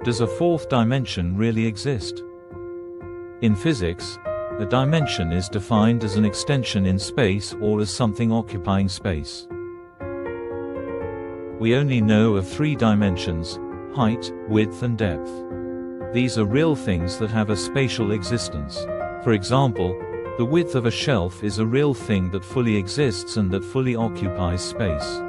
Does a fourth dimension really exist? In physics, a dimension is defined as an extension in space or as something occupying space. We only know of three dimensions: height, width and depth. These are real things that have a spatial existence. For example, the width of a shelf is a real thing that fully exists and that fully occupies space.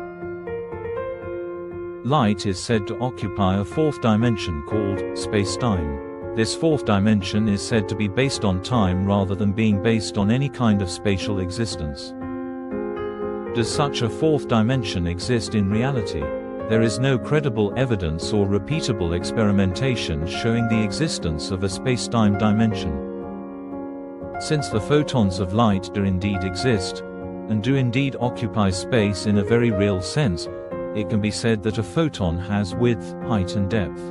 Light is said to occupy a fourth dimension called space-time. This fourth dimension is said to be based on time rather than being based on any kind of spatial existence. Does such a fourth dimension exist in reality? There is no credible evidence or repeatable experimentation showing the existence of a space-time dimension. Since the photons of light do indeed exist, and do indeed occupy space in a very real sense, it can be said that a photon has width, height and depth.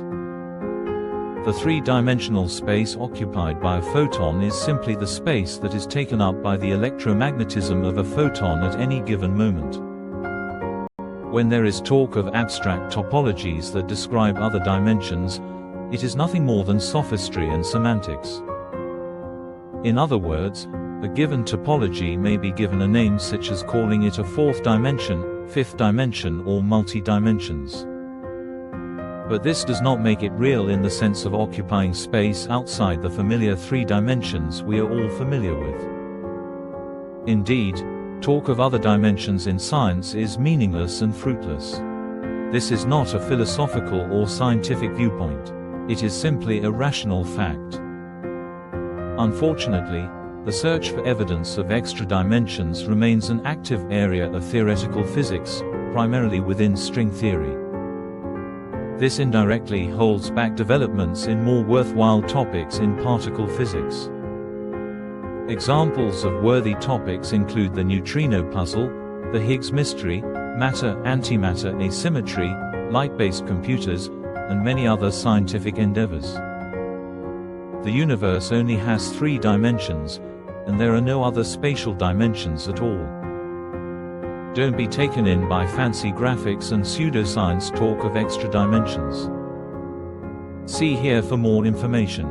The three-dimensional space occupied by a photon is simply the space that is taken up by the electromagnetism of a photon at any given moment. When there is talk of abstract topologies that describe other dimensions, it is nothing more than sophistry and semantics. In other words, a given topology may be given a name such as calling it a fourth dimension, fifth dimension or multi-dimensions. But this does not make it real in the sense of occupying space outside the familiar three dimensions we are all familiar with. Indeed, talk of other dimensions in science is meaningless and fruitless. This is not a philosophical or scientific viewpoint. It is simply a rational fact. Unfortunately, the search for evidence of extra dimensions remains an active area of theoretical physics, primarily within string theory. This indirectly holds back developments in more worthwhile topics in particle physics. Examples of worthy topics include the neutrino puzzle, the Higgs mystery, matter-antimatter asymmetry, light-based computers, and many other scientific endeavors. The universe only has three dimensions, and there are no other spatial dimensions at all. Don't be taken in by fancy graphics and pseudoscience talk of extra dimensions. See here for more information.